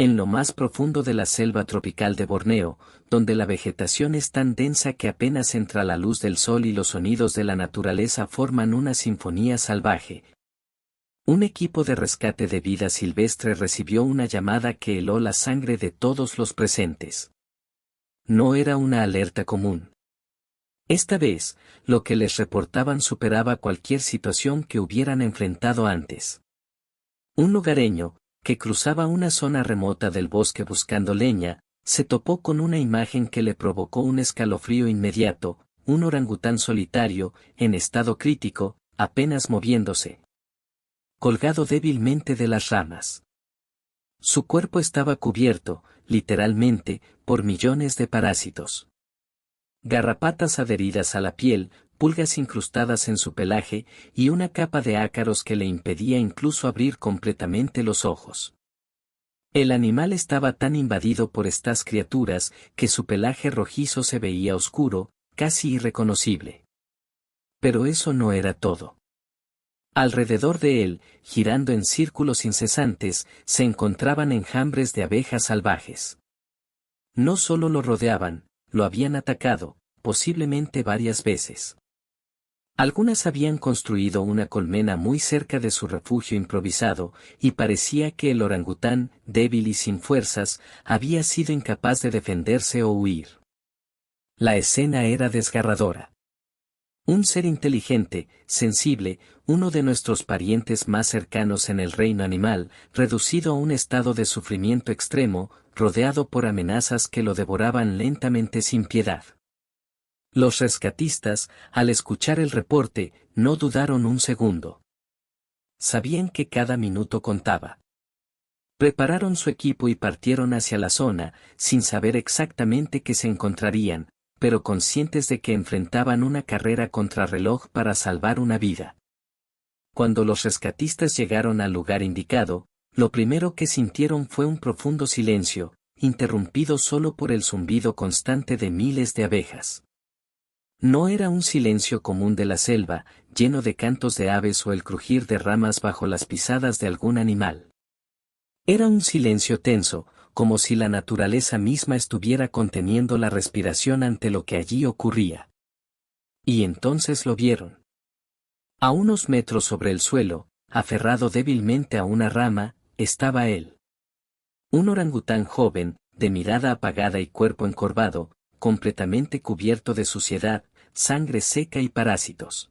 En lo más profundo de la selva tropical de Borneo, donde la vegetación es tan densa que apenas entra la luz del sol y los sonidos de la naturaleza forman una sinfonía salvaje, un equipo de rescate de vida silvestre recibió una llamada que heló la sangre de todos los presentes. No era una alerta común. Esta vez, lo que les reportaban superaba cualquier situación que hubieran enfrentado antes. Un lugareño, que cruzaba una zona remota del bosque buscando leña, se topó con una imagen que le provocó un escalofrío inmediato, un orangután solitario, en estado crítico, apenas moviéndose, colgado débilmente de las ramas. Su cuerpo estaba cubierto, literalmente, por millones de parásitos. Garrapatas adheridas a la piel, pulgas incrustadas en su pelaje, y una capa de ácaros que le impedía incluso abrir completamente los ojos. El animal estaba tan invadido por estas criaturas que su pelaje rojizo se veía oscuro, casi irreconocible. Pero eso no era todo. Alrededor de él, girando en círculos incesantes, se encontraban enjambres de abejas salvajes. No solo lo rodeaban, lo habían atacado, posiblemente varias veces. Algunas habían construido una colmena muy cerca de su refugio improvisado, y parecía que el orangután, débil y sin fuerzas, había sido incapaz de defenderse o huir. La escena era desgarradora. Un ser inteligente, sensible, uno de nuestros parientes más cercanos en el reino animal, reducido a un estado de sufrimiento extremo, rodeado por amenazas que lo devoraban lentamente sin piedad. Los rescatistas, al escuchar el reporte, no dudaron un segundo. Sabían que cada minuto contaba. Prepararon su equipo y partieron hacia la zona, sin saber exactamente qué se encontrarían, pero conscientes de que enfrentaban una carrera contrarreloj para salvar una vida. Cuando los rescatistas llegaron al lugar indicado, lo primero que sintieron fue un profundo silencio, interrumpido solo por el zumbido constante de miles de abejas. No era un silencio común de la selva, lleno de cantos de aves o el crujir de ramas bajo las pisadas de algún animal. Era un silencio tenso, como si la naturaleza misma estuviera conteniendo la respiración ante lo que allí ocurría. Y entonces lo vieron. A unos metros sobre el suelo, aferrado débilmente a una rama, estaba él. Un orangután joven, de mirada apagada y cuerpo encorvado, completamente cubierto de suciedad, sangre seca y parásitos.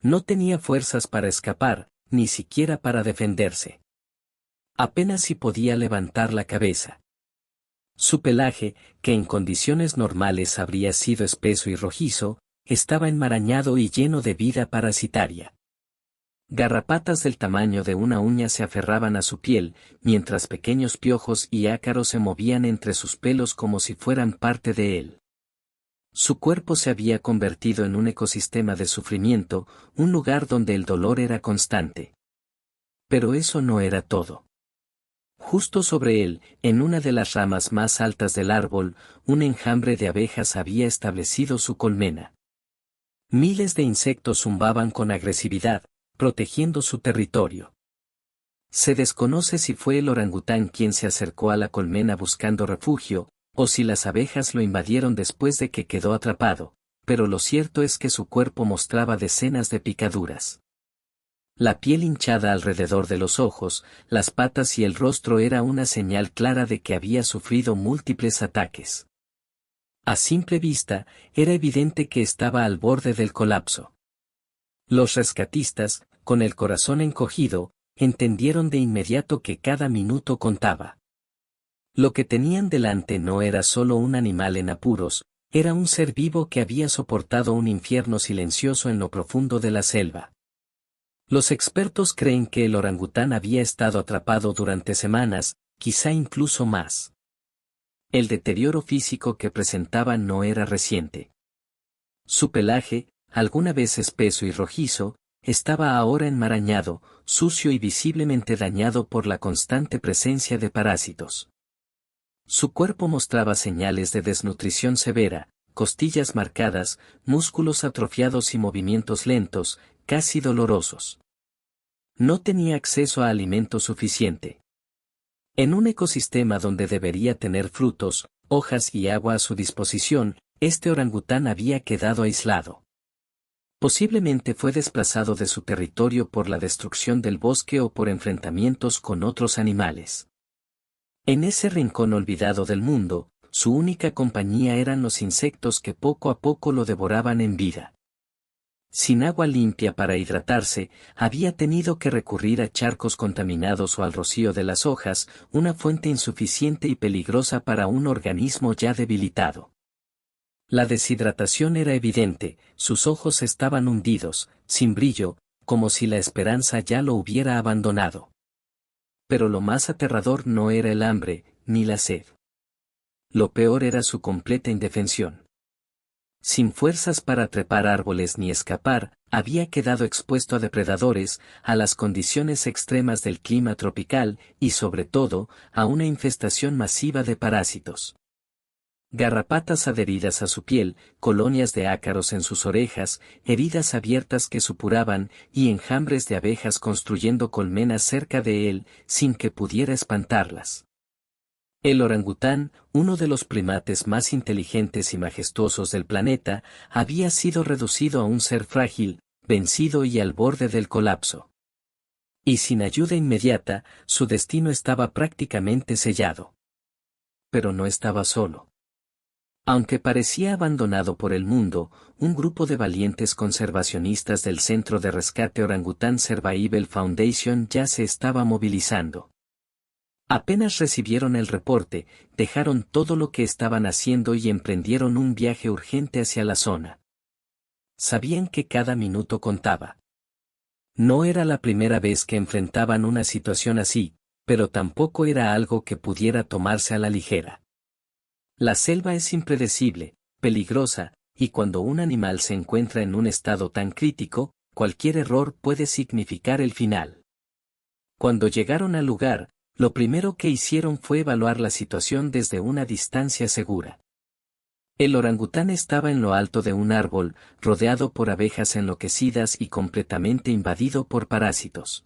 No tenía fuerzas para escapar, ni siquiera para defenderse. Apenas si podía levantar la cabeza. Su pelaje, que en condiciones normales habría sido espeso y rojizo, estaba enmarañado y lleno de vida parasitaria. Garrapatas del tamaño de una uña se aferraban a su piel, mientras pequeños piojos y ácaros se movían entre sus pelos como si fueran parte de él. Su cuerpo se había convertido en un ecosistema de sufrimiento, un lugar donde el dolor era constante. Pero eso no era todo. Justo sobre él, en una de las ramas más altas del árbol, un enjambre de abejas había establecido su colmena. Miles de insectos zumbaban con agresividad, protegiendo su territorio. Se desconoce si fue el orangután quien se acercó a la colmena buscando refugio, o si las abejas lo invadieron después de que quedó atrapado, pero lo cierto es que su cuerpo mostraba decenas de picaduras. La piel hinchada alrededor de los ojos, las patas y el rostro era una señal clara de que había sufrido múltiples ataques. A simple vista, era evidente que estaba al borde del colapso. Los rescatistas, con el corazón encogido, entendieron de inmediato que cada minuto contaba. Lo que tenían delante no era solo un animal en apuros, era un ser vivo que había soportado un infierno silencioso en lo profundo de la selva. Los expertos creen que el orangután había estado atrapado durante semanas, quizá incluso más. El deterioro físico que presentaba no era reciente. Su pelaje, alguna vez espeso y rojizo, estaba ahora enmarañado, sucio y visiblemente dañado por la constante presencia de parásitos. Su cuerpo mostraba señales de desnutrición severa, costillas marcadas, músculos atrofiados y movimientos lentos, casi dolorosos. No tenía acceso a alimento suficiente. En un ecosistema donde debería tener frutos, hojas y agua a su disposición, este orangután había quedado aislado. Posiblemente fue desplazado de su territorio por la destrucción del bosque o por enfrentamientos con otros animales. En ese rincón olvidado del mundo, su única compañía eran los insectos que poco a poco lo devoraban en vida. Sin agua limpia para hidratarse, había tenido que recurrir a charcos contaminados o al rocío de las hojas, una fuente insuficiente y peligrosa para un organismo ya debilitado. La deshidratación era evidente, sus ojos estaban hundidos, sin brillo, como si la esperanza ya lo hubiera abandonado. Pero lo más aterrador no era el hambre, ni la sed. Lo peor era su completa indefensión. Sin fuerzas para trepar árboles ni escapar, había quedado expuesto a depredadores, a las condiciones extremas del clima tropical y sobre todo, a una infestación masiva de parásitos. Garrapatas adheridas a su piel, colonias de ácaros en sus orejas, heridas abiertas que supuraban y enjambres de abejas construyendo colmenas cerca de él, sin que pudiera espantarlas. El orangután, uno de los primates más inteligentes y majestuosos del planeta, había sido reducido a un ser frágil, vencido y al borde del colapso. Y sin ayuda inmediata, su destino estaba prácticamente sellado. Pero no estaba solo. Aunque parecía abandonado por el mundo, un grupo de valientes conservacionistas del Centro de Rescate Orangutan Survival Foundation ya se estaba movilizando. Apenas recibieron el reporte, dejaron todo lo que estaban haciendo y emprendieron un viaje urgente hacia la zona. Sabían que cada minuto contaba. No era la primera vez que enfrentaban una situación así, pero tampoco era algo que pudiera tomarse a la ligera. La selva es impredecible, peligrosa, y cuando un animal se encuentra en un estado tan crítico, cualquier error puede significar el final. Cuando llegaron al lugar, lo primero que hicieron fue evaluar la situación desde una distancia segura. El orangután estaba en lo alto de un árbol, rodeado por abejas enloquecidas y completamente invadido por parásitos.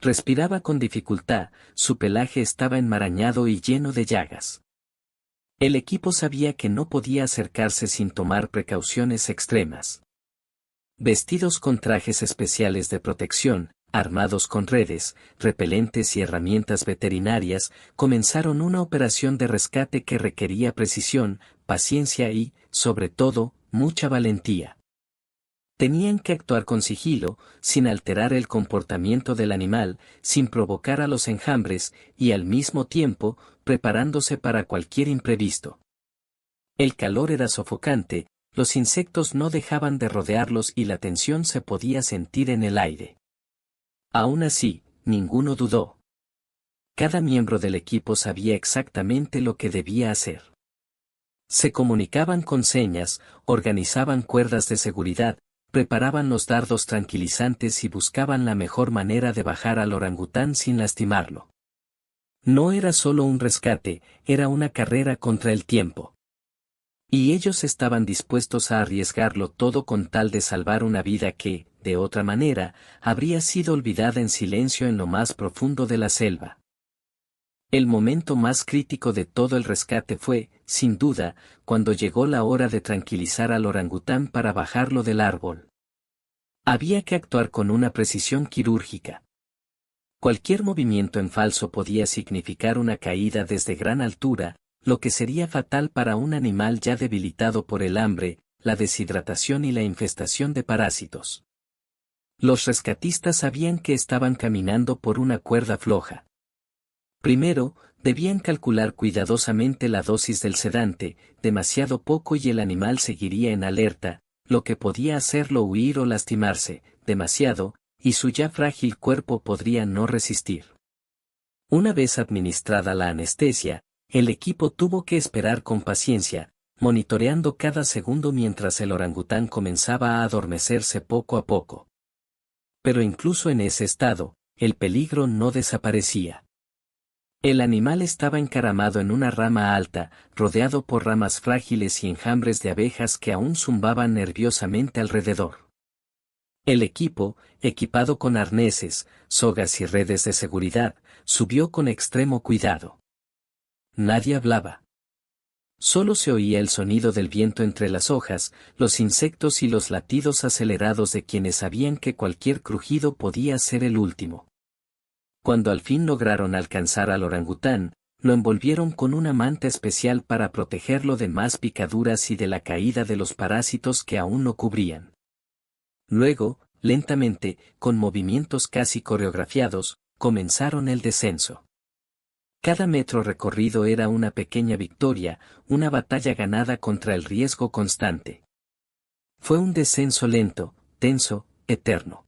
Respiraba con dificultad, su pelaje estaba enmarañado y lleno de llagas. El equipo sabía que no podía acercarse sin tomar precauciones extremas. Vestidos con trajes especiales de protección, armados con redes, repelentes y herramientas veterinarias, comenzaron una operación de rescate que requería precisión, paciencia y, sobre todo, mucha valentía. Tenían que actuar con sigilo, sin alterar el comportamiento del animal, sin provocar a los enjambres, y al mismo tiempo, preparándose para cualquier imprevisto. El calor era sofocante, los insectos no dejaban de rodearlos y la tensión se podía sentir en el aire. Aún así, ninguno dudó. Cada miembro del equipo sabía exactamente lo que debía hacer. Se comunicaban con señas, organizaban cuerdas de seguridad, preparaban los dardos tranquilizantes y buscaban la mejor manera de bajar al orangután sin lastimarlo. No era solo un rescate, era una carrera contra el tiempo. Y ellos estaban dispuestos a arriesgarlo todo con tal de salvar una vida que, de otra manera, habría sido olvidada en silencio en lo más profundo de la selva. El momento más crítico de todo el rescate fue, sin duda, cuando llegó la hora de tranquilizar al orangután para bajarlo del árbol. Había que actuar con una precisión quirúrgica. Cualquier movimiento en falso podía significar una caída desde gran altura, lo que sería fatal para un animal ya debilitado por el hambre, la deshidratación y la infestación de parásitos. Los rescatistas sabían que estaban caminando por una cuerda floja. Primero, debían calcular cuidadosamente la dosis del sedante, demasiado poco y el animal seguiría en alerta, lo que podía hacerlo huir o lastimarse, demasiado, y su ya frágil cuerpo podría no resistir. Una vez administrada la anestesia, el equipo tuvo que esperar con paciencia, monitoreando cada segundo mientras el orangután comenzaba a adormecerse poco a poco. Pero incluso en ese estado, el peligro no desaparecía. El animal estaba encaramado en una rama alta, rodeado por ramas frágiles y enjambres de abejas que aún zumbaban nerviosamente alrededor. El equipo, equipado con arneses, sogas y redes de seguridad, subió con extremo cuidado. Nadie hablaba. Solo se oía el sonido del viento entre las hojas, los insectos y los latidos acelerados de quienes sabían que cualquier crujido podía ser el último. Cuando al fin lograron alcanzar al orangután, lo envolvieron con una manta especial para protegerlo de más picaduras y de la caída de los parásitos que aún lo cubrían. Luego, lentamente, con movimientos casi coreografiados, comenzaron el descenso. Cada metro recorrido era una pequeña victoria, una batalla ganada contra el riesgo constante. Fue un descenso lento, tenso, eterno.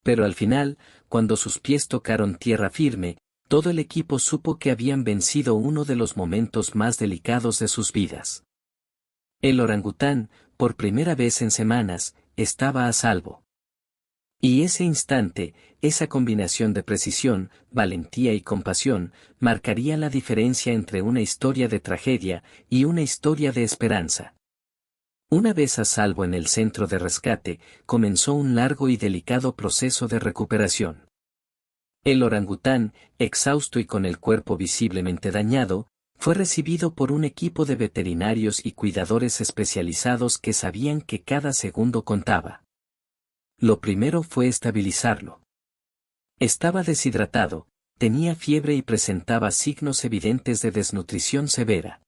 Pero al final, cuando sus pies tocaron tierra firme, todo el equipo supo que habían vencido uno de los momentos más delicados de sus vidas. El orangután, por primera vez en semanas, estaba a salvo. Y ese instante, esa combinación de precisión, valentía y compasión, marcaría la diferencia entre una historia de tragedia y una historia de esperanza. Una vez a salvo en el centro de rescate, comenzó un largo y delicado proceso de recuperación. El orangután, exhausto y con el cuerpo visiblemente dañado, fue recibido por un equipo de veterinarios y cuidadores especializados que sabían que cada segundo contaba. Lo primero fue estabilizarlo. Estaba deshidratado, tenía fiebre y presentaba signos evidentes de desnutrición severa.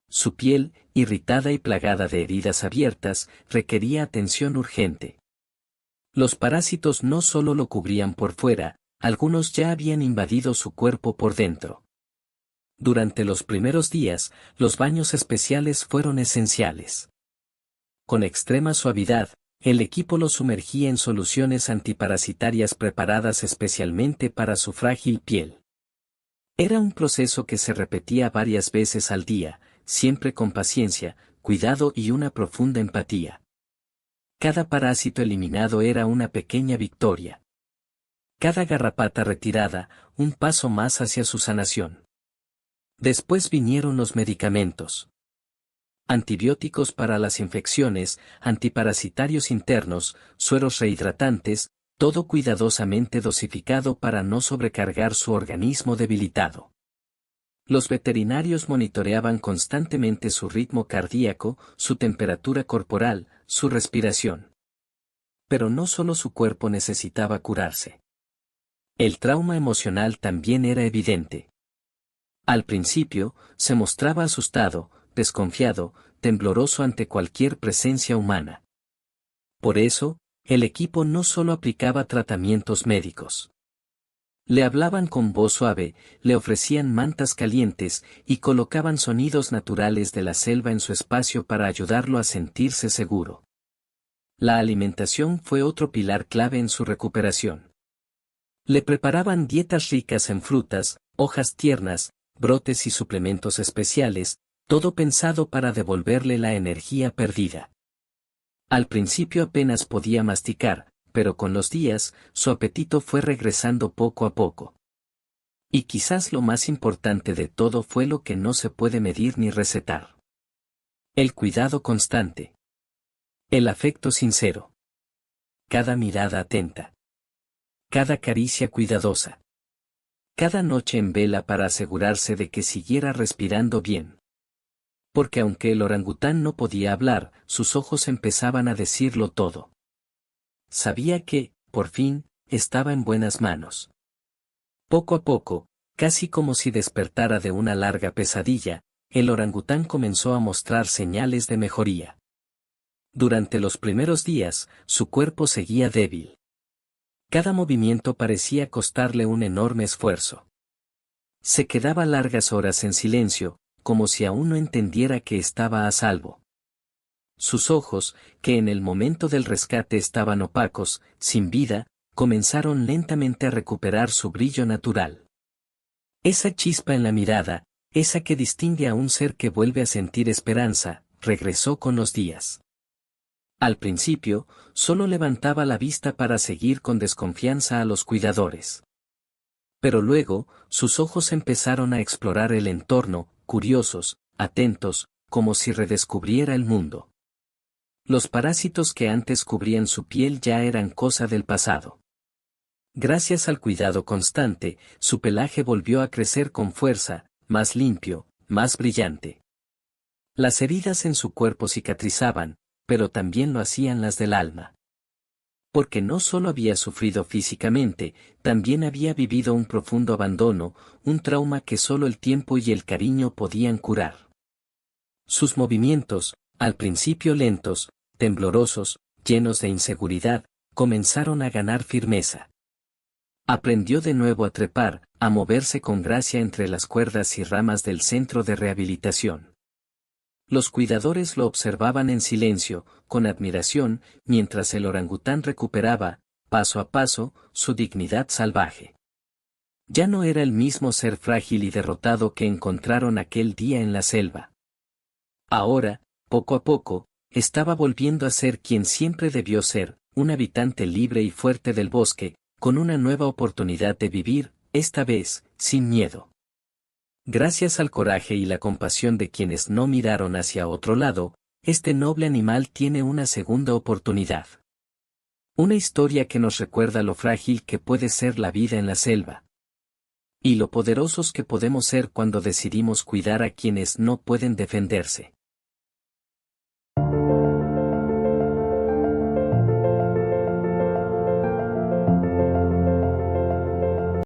Su piel, irritada y plagada de heridas abiertas, requería atención urgente. Los parásitos no solo lo cubrían por fuera, algunos ya habían invadido su cuerpo por dentro. Durante los primeros días, los baños especiales fueron esenciales. Con extrema suavidad, el equipo lo sumergía en soluciones antiparasitarias preparadas especialmente para su frágil piel. Era un proceso que se repetía varias veces al día, siempre con paciencia, cuidado y una profunda empatía. Cada parásito eliminado era una pequeña victoria. Cada garrapata retirada, un paso más hacia su sanación. Después vinieron los medicamentos. Antibióticos para las infecciones, antiparasitarios internos, sueros rehidratantes, todo cuidadosamente dosificado para no sobrecargar su organismo debilitado. Los veterinarios monitoreaban constantemente su ritmo cardíaco, su temperatura corporal, su respiración. Pero no solo su cuerpo necesitaba curarse. El trauma emocional también era evidente. Al principio, se mostraba asustado, desconfiado, tembloroso ante cualquier presencia humana. Por eso, el equipo no solo aplicaba tratamientos médicos. Le hablaban con voz suave, le ofrecían mantas calientes y colocaban sonidos naturales de la selva en su espacio para ayudarlo a sentirse seguro. La alimentación fue otro pilar clave en su recuperación. Le preparaban dietas ricas en frutas, hojas tiernas, brotes y suplementos especiales, todo pensado para devolverle la energía perdida. Al principio apenas podía masticar, pero con los días, su apetito fue regresando poco a poco. Y quizás lo más importante de todo fue lo que no se puede medir ni recetar. El cuidado constante. El afecto sincero. Cada mirada atenta. Cada caricia cuidadosa. Cada noche en vela para asegurarse de que siguiera respirando bien. Porque aunque el orangután no podía hablar, sus ojos empezaban a decirlo todo. Sabía que, por fin, estaba en buenas manos. Poco a poco, casi como si despertara de una larga pesadilla, el orangután comenzó a mostrar señales de mejoría. Durante los primeros días, su cuerpo seguía débil. Cada movimiento parecía costarle un enorme esfuerzo. Se quedaba largas horas en silencio, como si aún no entendiera que estaba a salvo. Sus ojos, que en el momento del rescate estaban opacos, sin vida, comenzaron lentamente a recuperar su brillo natural. Esa chispa en la mirada, esa que distingue a un ser que vuelve a sentir esperanza, regresó con los días. Al principio, solo levantaba la vista para seguir con desconfianza a los cuidadores. Pero luego, sus ojos empezaron a explorar el entorno, curiosos, atentos, como si redescubriera el mundo. Los parásitos que antes cubrían su piel ya eran cosa del pasado. Gracias al cuidado constante, su pelaje volvió a crecer con fuerza, más limpio, más brillante. Las heridas en su cuerpo cicatrizaban, pero también lo hacían las del alma. Porque no solo había sufrido físicamente, también había vivido un profundo abandono, un trauma que solo el tiempo y el cariño podían curar. Sus movimientos, al principio lentos, temblorosos, llenos de inseguridad, comenzaron a ganar firmeza. Aprendió de nuevo a trepar, a moverse con gracia entre las cuerdas y ramas del centro de rehabilitación. Los cuidadores lo observaban en silencio, con admiración, mientras el orangután recuperaba, paso a paso, su dignidad salvaje. Ya no era el mismo ser frágil y derrotado que encontraron aquel día en la selva. Ahora, poco a poco, estaba volviendo a ser quien siempre debió ser, un habitante libre y fuerte del bosque, con una nueva oportunidad de vivir, esta vez, sin miedo. Gracias al coraje y la compasión de quienes no miraron hacia otro lado, este noble animal tiene una segunda oportunidad. Una historia que nos recuerda lo frágil que puede ser la vida en la selva. Y lo poderosos que podemos ser cuando decidimos cuidar a quienes no pueden defenderse.